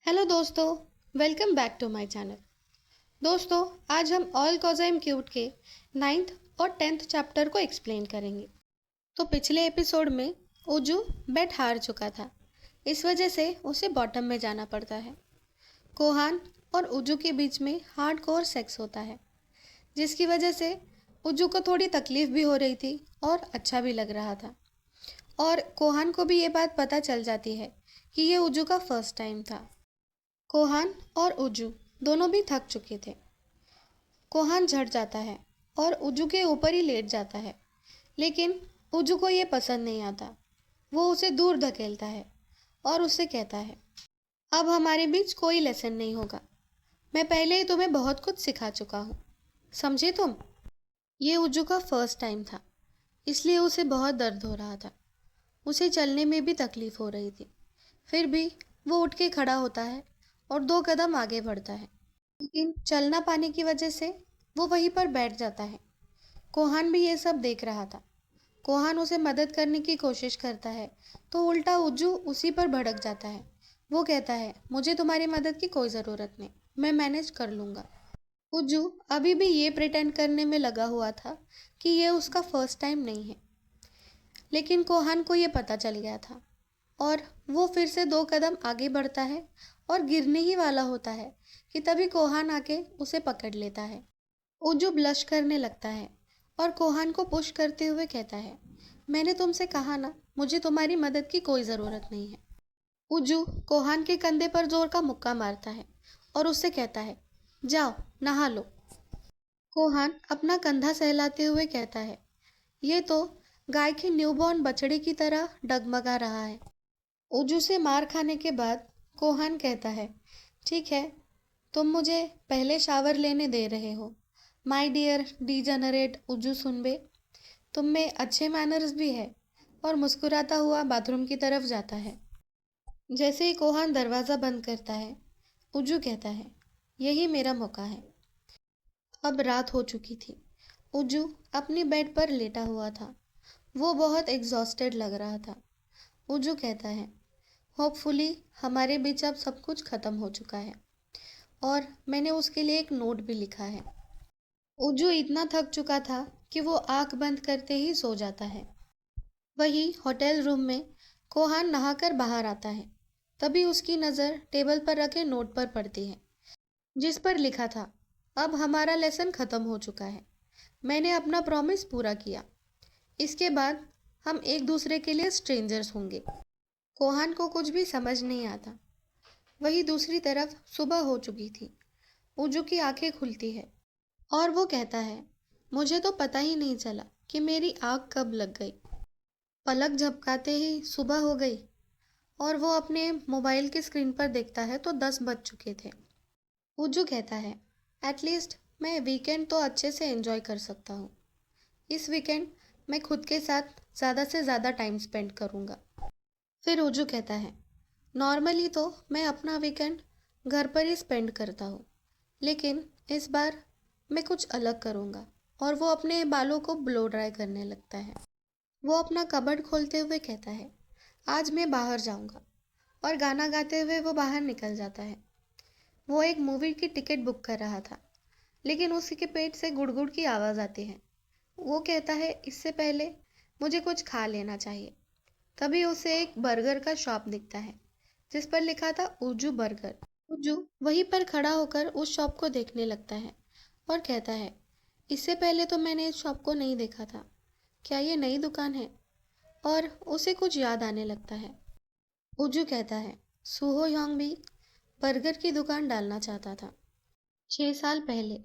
Hello दोस्तों, welcome back to my channel. दोस्तों, आज हम all cause I am cute के 9th और 10th चैप्टर को एक्सप्लेन करेंगे। तो पिछले एपिसोड में उजू बेट हार चुका था। इस वजह से उसे बॉटम में जाना पड़ता है। कोहान और उजू के बीच में हार्ड कोर सेक्स होता है, जिसकी वजह से उजू को थोड़ी तकलीफ भी हो रही थी और अच्छा भी लग रहा था। और कोहान को भी ये बात पता चल जाती है कि ये उजू का फर्स्ट टाइम था। कोहान और उजू दोनों भी थक चुके थे। कोहान झट जाता है और उजू के ऊपर ही लेट जाता है, लेकिन उजू को ये पसंद नहीं आता। वो उसे दूर धकेलता है और उससे कहता है, अब हमारे बीच कोई लेसन नहीं होगा। मैं पहले ही तुम्हें बहुत कुछ सिखा चुका हूँ, समझे तुम? ये उजू का फर्स्ट टाइम था, इसलिए उसे बहुत दर्द हो रहा था। उसे चलने में भी तकलीफ हो रही थी। फिर भी वो उठ के खड़ा होता है और 2 कदम आगे बढ़ता है, लेकिन चलना पाने की वजह से वो वहीं पर बैठ जाता है। कोहान भी ये सब देख रहा था। कोहान उसे मदद करने की कोशिश करता है, तो उल्टा उज्जू उसी पर भड़क जाता है। वो कहता है, मुझे तुम्हारी मदद की कोई ज़रूरत नहीं, मैं मैनेज कर लूँगा। उज्जू अभी भी ये प्रिटेंड करने में लगा हुआ था कि ये उसका फर्स्ट टाइम नहीं है, लेकिन कोहान को ये पता चल गया था और वो फिर से 2 कदम आगे बढ़ता है और गिरने ही वाला होता है कि तभी कोहान आके उसे पकड़ लेता है। उज्जू ब्लश करने लगता है और कोहान को पुश करते हुए कहता है, मैंने तुमसे कहा ना, मुझे तुम्हारी मदद की कोई ज़रूरत नहीं है। उज्जू कोहान के कंधे पर जोर का मुक्का मारता है और उससे कहता है, जाओ नहा लो। कोहान अपना कंधा सहलाते हुए कहता है, ये तो गाय के न्यूबॉर्न बछड़े की तरह डगमगा रहा है। उजू से मार खाने के बाद कोहान कहता है, ठीक है, तुम मुझे पहले शावर लेने दे रहे हो। माय डियर डीजनरेट उजू सुनबे, तुम में अच्छे मैनर्स भी है। और मुस्कुराता हुआ बाथरूम की तरफ जाता है। जैसे ही कोहान दरवाज़ा बंद करता है, उजू कहता है, यही मेरा मौका है। अब रात हो चुकी थी। उजू अपनी बेड पर लेटा हुआ था। वो बहुत एग्जॉस्टेड लग रहा था। उजू कहता है, होपफुली हमारे बीच अब सब कुछ खत्म हो चुका है। और मैंने उसके लिए एक नोट भी लिखा है। उजू इतना थक चुका था कि वो आंख बंद करते ही सो जाता है। वही होटल रूम में कोहान नहाकर बाहर आता है। तभी उसकी नज़र टेबल पर रखे नोट पर पड़ती है, जिस पर लिखा था, अब हमारा लेसन खत्म हो चुका है। मैंने अपना प्रॉमिस पूरा किया। इसके बाद हम एक दूसरे के लिए स्ट्रेंजर्स होंगे। कोहान को कुछ भी समझ नहीं आता। वहीं दूसरी तरफ सुबह हो चुकी थी। उजू की आंखें खुलती है और वो कहता है, मुझे तो पता ही नहीं चला कि मेरी आँख कब लग गई। पलक झपकाते ही सुबह हो गई और वो अपने मोबाइल की स्क्रीन पर देखता है तो 10 बज चुके थे। उज्जू कहता है, एटलीस्ट मैं वीकेंड तो अच्छे से एंजॉय कर सकता हूँ। इस वीकेंड मैं खुद के साथ ज़्यादा से ज़्यादा टाइम स्पेंड करूँगा। फिर उज्जू कहता है, नॉर्मली तो मैं अपना वीकेंड घर पर ही स्पेंड करता हूँ, लेकिन इस बार मैं कुछ अलग करूँगा। और वो अपने बालों को ब्लो ड्राई करने लगता है। वो अपना कबर्ड खोलते हुए कहता है, आज मैं बाहर जाऊँगा। और गाना गाते हुए वो बाहर निकल जाता है। वो एक मूवी की टिकट बुक कर रहा था, लेकिन उसी के पेट से गुड़गुड़ की आवाज़ आती है। वो कहता है, इससे पहले मुझे कुछ खा लेना चाहिए। तभी उसे एक बर्गर का शॉप दिखता है, जिस पर लिखा था उजू बर्गर। उजू वहीं पर खड़ा होकर उस शॉप को देखने लगता है और कहता है, इससे पहले तो मैंने इस शॉप को नहीं देखा था। क्या ये नई दुकान है? और उसे कुछ याद आने लगता है। उजू कहता है, सुहो योंग भी बर्गर की दुकान डालना चाहता था 6 साल पहले।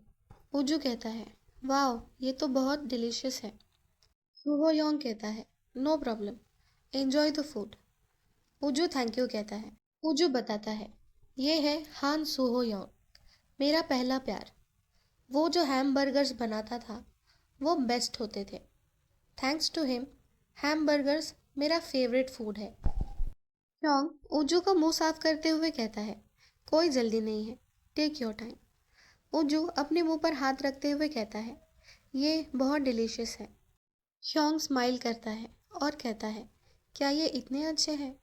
उजू कहता है, वाह, ये तो बहुत डिलीशियस है। सुहो योंग कहता है, no problem, enjoy the food. Uju thank you कहता है। उजू बताता है, ये है हान सुहो योंग, मेरा पहला प्यार। वो जो हैमबर्गर्स बनाता था वो बेस्ट होते थे। थैंक्स टू हिम हैमबर्गर्स मेरा फेवरेट फूड है। योंग उजू का मुंह साफ करते हुए कहता है, कोई जल्दी नहीं है, टेक योर टाइम। उजू अपने मुंह पर हाथ रखते हुए कहता है, ये बहुत डिलीशियस है। ह्योंग स्माइल करता है और कहता है, क्या ये इतने अच्छे हैं?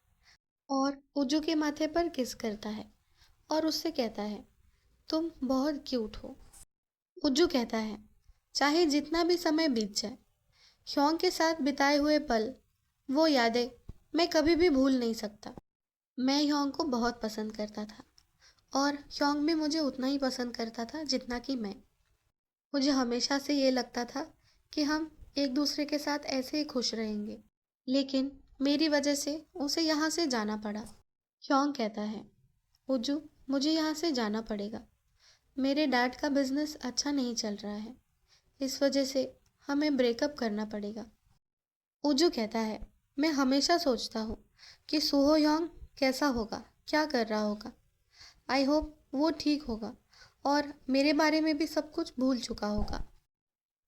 और उजू के माथे पर किस करता है। और उससे कहता है, तुम बहुत क्यूट हो। उज्जू कहता है, चाहे जितना भी समय बीत जाए, ह्योंग के साथ बिताए हुए पल, वो यादें मैं कभी भी भूल नहीं सकता। मैं ह्योंग को बहुत पसंद करता था और ह्योंग भी मुझे उतना ही पसंद करता था जितना कि मैं। मुझे हमेशा से ये लगता था कि हम एक दूसरे के साथ ऐसे ही खुश रहेंगे, लेकिन मेरी वजह से उसे यहाँ से जाना पड़ा। ह्योंग कहता है, उज्जू, मुझे यहाँ से जाना पड़ेगा। मेरे डैड का बिजनेस अच्छा नहीं चल रहा है, इस वजह से हमें ब्रेकअप करना पड़ेगा। उज्जू कहता है, मैं हमेशा सोचता हूँ कि सूहो ह्योंग कैसा होगा, क्या कर रहा होगा। आई होप वो ठीक होगा और मेरे बारे में भी सब कुछ भूल चुका होगा।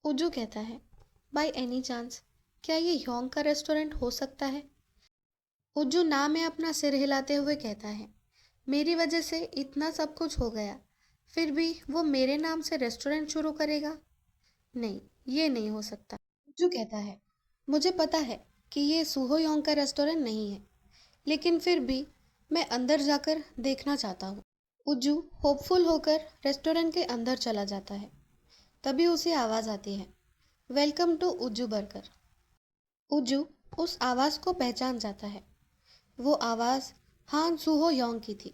उज्जू कहता है, बाय एनी चांस क्या ये ह्योंग का रेस्टोरेंट हो सकता है? उज्जू ना में अपना सिर हिलाते हुए कहता है, मेरी वजह से इतना सब कुछ हो गया, फिर भी वो मेरे नाम से रेस्टोरेंट शुरू करेगा? नहीं, ये नहीं हो सकता। उज्जू कहता है, मुझे पता है कि ये सूहो योंग का रेस्टोरेंट नहीं है, लेकिन फिर भी मैं अंदर जाकर देखना चाहता हूँ। उज्जू होपफुल होकर रेस्टोरेंट के अंदर चला जाता है। तभी उसे आवाज़ आती है, welcome to Ujju burger. Ujju उस आवाज़ को पहचान जाता है। वो आवाज़ हान सूहो योंग की थी।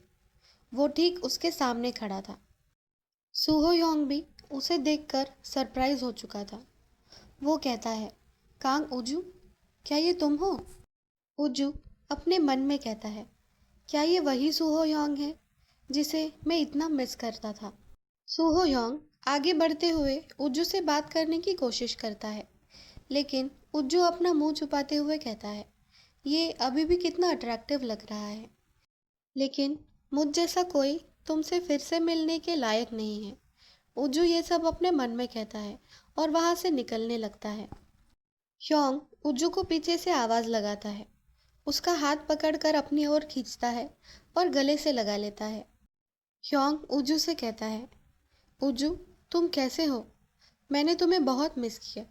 वो ठीक उसके सामने खड़ा था। सूहो योंग भी उसे देखकर सरप्राइज हो चुका था। वो कहता है, कांग उज्जू, क्या ये तुम हो? उज्जू अपने मन में कहता है, क्या ये वही सूहो योंग है जिसे मैं इतना मिस करता था? सूहो योंग आगे बढ़ते हुए उज्जू से बात करने की कोशिश करता है, लेकिन उज्जू अपना मुंह छुपाते हुए कहता है, ये अभी भी कितना अट्रैक्टिव लग रहा है, लेकिन मुझ जैसा कोई तुमसे फिर से मिलने के लायक नहीं है। उज्जू ये सब अपने मन में कहता है और वहां से निकलने लगता है। ह्योंग उज्जू को पीछे से आवाज लगाता है, उसका हाथ पकड़कर अपनी ओर खींचता है और गले से लगा लेता है। ह्योंग उज्जू से कहता है, उज्जू, तुम कैसे हो? मैंने तुम्हें बहुत मिस किया।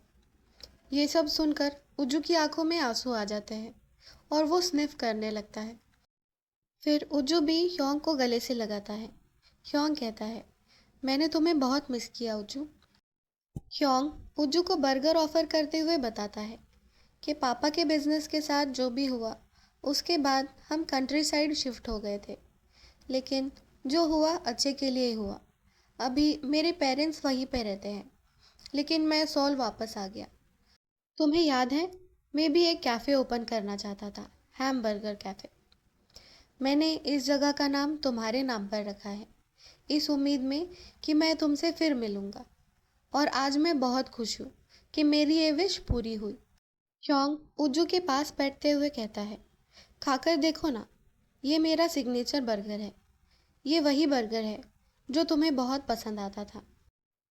ये सब सुनकर उज्जू की आंखों में आंसू आ जाते हैं और वो स्निफ करने लगता है। फिर उज्जू भी ह्योंग को गले से लगाता है। ह्योंग कहता है, मैंने तुम्हें बहुत मिस किया उज्जू। ह्योंग उज्जू को बर्गर ऑफर करते हुए बताता है कि पापा के बिजनेस के साथ जो भी हुआ, उसके बाद हम कंट्री साइड शिफ्ट हो गए थे, लेकिन जो हुआ अच्छे के लिए हुआ। अभी मेरे पेरेंट्स वहीं पे रहते हैं, लेकिन मैं सोल वापस आ गया। तुम्हें याद है, मैं भी एक कैफ़े ओपन करना चाहता था, हैम बर्गर कैफ़े। मैंने इस जगह का नाम तुम्हारे नाम पर रखा है, इस उम्मीद में कि मैं तुमसे फिर मिलूंगा। और आज मैं बहुत खुश हूँ कि मेरी ये विश पूरी हुई। ह्योंग उज्जू के पास बैठते हुए कहता है, खाकर देखो ना, ये मेरा सिग्नेचर बर्गर है। ये वही बर्गर है जो तुम्हें बहुत पसंद आता था।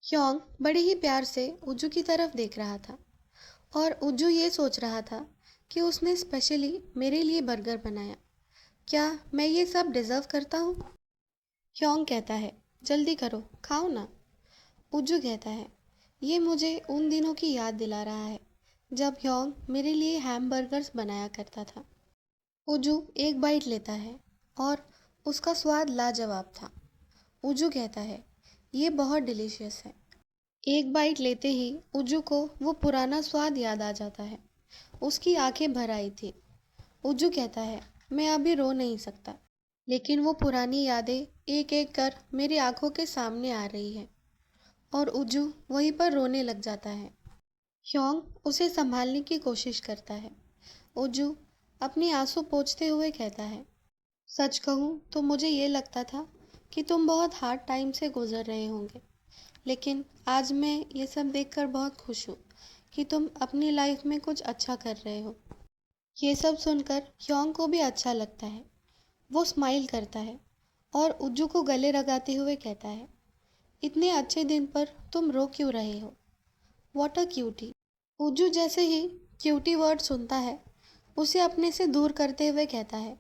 ह्योंग बड़े ही प्यार से उज्जू की तरफ देख रहा था और उज्जू ये सोच रहा था कि उसने स्पेशली मेरे लिए बर्गर बनाया। क्या मैं ये सब डिज़र्व करता हूँ? ह्योंग कहता है, जल्दी करो, खाओ ना। उज्जू कहता है, ये मुझे उन दिनों की याद दिला रहा है जब ह्योंग मेरे लिए हैमबर्गर्स बनाया करता था। उज्जू एक बाइट लेता है और उसका स्वाद लाजवाब था। उज्जू कहता है, ये बहुत डिलीशियस है। एक बाइट लेते ही उज्जू को वो पुराना स्वाद याद आ जाता है। उसकी आंखें भर आई थी। उज्जू कहता है, मैं अभी रो नहीं सकता, लेकिन वो पुरानी यादें एक एक कर मेरी आंखों के सामने आ रही है। और उज्जू वहीं पर रोने लग जाता है। ह्योंग उसे संभालने की कोशिश करता है। उज्जू अपने आंसू पोंछते हुए कहता है, सच कहूँ तो मुझे ये लगता था कि तुम बहुत हार्ड टाइम से गुजर रहे होंगे, लेकिन आज मैं ये सब देखकर बहुत खुश हूँ कि तुम अपनी लाइफ में कुछ अच्छा कर रहे हो। ये सब सुनकर ह्योंग को भी अच्छा लगता है। वो स्माइल करता है और उज्जू को गले लगाते हुए कहता है, इतने अच्छे दिन पर तुम रो क्यों रहे हो? What a cutie. उज्जू जैसे ही क्यूटी वर्ड सुनता है, उसे अपने से दूर करते हुए कहता है,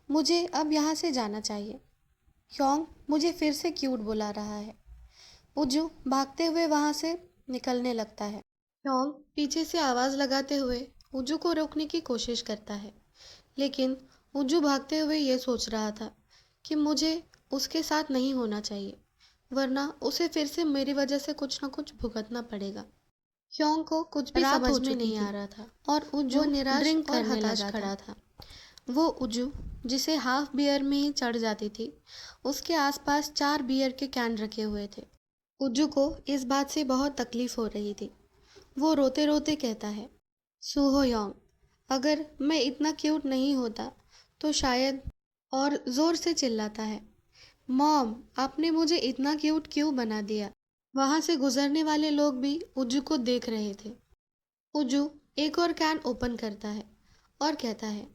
मुझे अब यहाँ से जाना चाहिए। ह्योंग मुझे फिर से क्यूट बुला रहा है। उज्जू भागते हुए वहाँ से निकलने लगता है। ह्योंग पीछे से आवाज़ लगाते हुए उज्जू को रोकने की कोशिश करता है, लेकिन उज्जू भागते हुए ये सोच रहा था कि मुझे उसके साथ नहीं होना चाहिए, वरना उसे फिर से मेरी वजह से कुछ ना कुछ भुगतना पड़ेगा। ह्योंग को कुछ भी समझ में नहीं आ रहा था और उजू निराश ड्रिंक और हताश खड़ा था। वो उजू, जिसे हाफ बियर में ही चढ़ जाती थी, उसके आसपास 4 बियर के कैन रखे हुए थे। उजू को इस बात से बहुत तकलीफ हो रही थी। वो रोते रोते कहता है, सूहो योंग, अगर मैं इतना क्यूट नहीं होता तो शायद, और ज़ोर से चिल्लाता है, मॉम, आपने मुझे इतना क्यूट क्यों बना दिया। वहाँ से गुजरने वाले लोग भी उजू को देख रहे थे। उजू एक और कैन ओपन करता है और कहता है,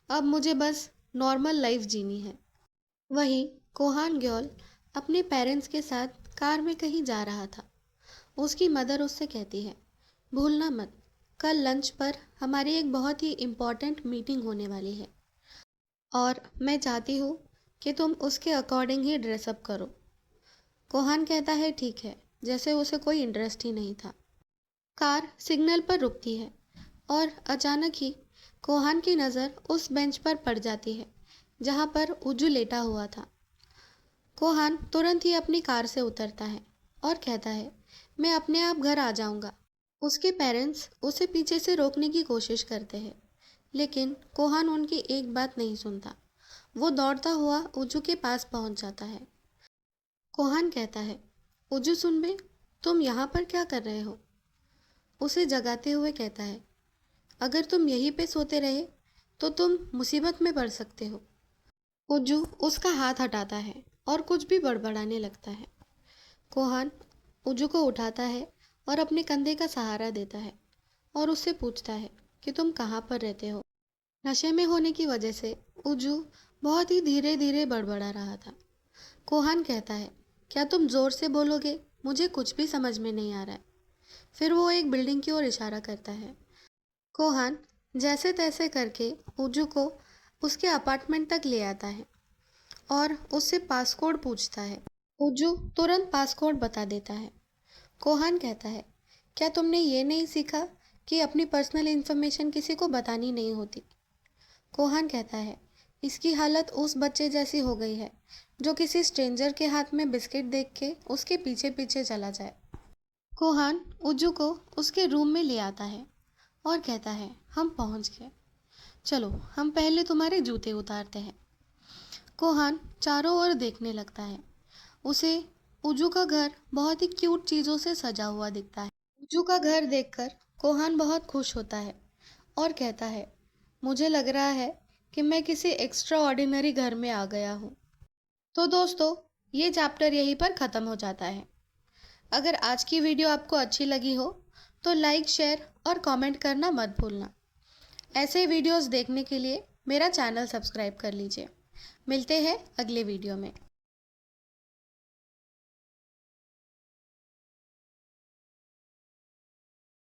अब मुझे बस नॉर्मल लाइफ जीनी है। वहीं कोहान ग्योल अपने पेरेंट्स के साथ कार में कहीं जा रहा था। उसकी मदर उससे कहती है, भूलना मत, कल लंच पर हमारी एक बहुत ही इम्पोर्टेंट मीटिंग होने वाली है और मैं चाहती हूँ कि तुम उसके अकॉर्डिंग ही ड्रेसअप करो। कोहान कहता है ठीक है, जैसे उसे कोई इंटरेस्ट ही नहीं था। कार सिग्नल पर रुकती है और अचानक ही कोहान की नज़र उस बेंच पर पड़ जाती है जहाँ पर उजू लेटा हुआ था। कोहान तुरंत ही अपनी कार से उतरता है और कहता है, मैं अपने आप घर आ जाऊंगा। उसके पेरेंट्स उसे पीछे से रोकने की कोशिश करते हैं, लेकिन कोहान उनकी एक बात नहीं सुनता। वो दौड़ता हुआ उजू के पास पहुंच जाता है। कोहान कहता है, उजू सुन बे, तुम यहाँ पर क्या कर रहे हो? उसे जगाते हुए कहता है, अगर तुम यहीं पे सोते रहे तो तुम मुसीबत में पड़ सकते हो। उजू उसका हाथ हटाता है और कुछ भी बड़बड़ाने लगता है। कोहान उजू को उठाता है और अपने कंधे का सहारा देता है और उससे पूछता है कि तुम कहाँ पर रहते हो। नशे में होने की वजह से उजू बहुत ही धीरे धीरे बड़बड़ा रहा था। कोहान कहता है, क्या तुम जोर से बोलोगे? मुझे कुछ भी समझ में नहीं आ रहा है। फिर वो एक बिल्डिंग की ओर इशारा करता है। कोहान जैसे तैसे करके उजू को उसके अपार्टमेंट तक ले आता है और उससे पासकोड पूछता है। उजू तुरंत पासकोड बता देता है। कोहान कहता है, क्या तुमने ये नहीं सीखा कि अपनी पर्सनल इन्फॉर्मेशन किसी को बतानी नहीं होती? कोहान कहता है, इसकी हालत उस बच्चे जैसी हो गई है जो किसी स्ट्रेंजर के हाथ में बिस्किट देख के उसके पीछे पीछे चला जाए। कोहान उजू को उसके रूम में ले आता है और कहता है, हम पहुंच गए, चलो हम पहले तुम्हारे जूते उतारते हैं। कोहान चारों ओर देखने लगता है। उसे उजू का घर बहुत ही क्यूट चीज़ों से सजा हुआ दिखता है। उजू का घर देखकर कोहान बहुत खुश होता है और कहता है, मुझे लग रहा है कि मैं किसी एक्स्ट्रा ऑर्डिनरी घर में आ गया हूँ। तो दोस्तों, ये चैप्टर यहीं पर ख़त्म हो जाता है। अगर आज की वीडियो आपको अच्छी लगी हो तो लाइक, शेयर और कमेंट करना मत भूलना। ऐसे वीडियोस देखने के लिए मेरा चैनल सब्सक्राइब कर लीजिए। मिलते हैं अगले वीडियो में।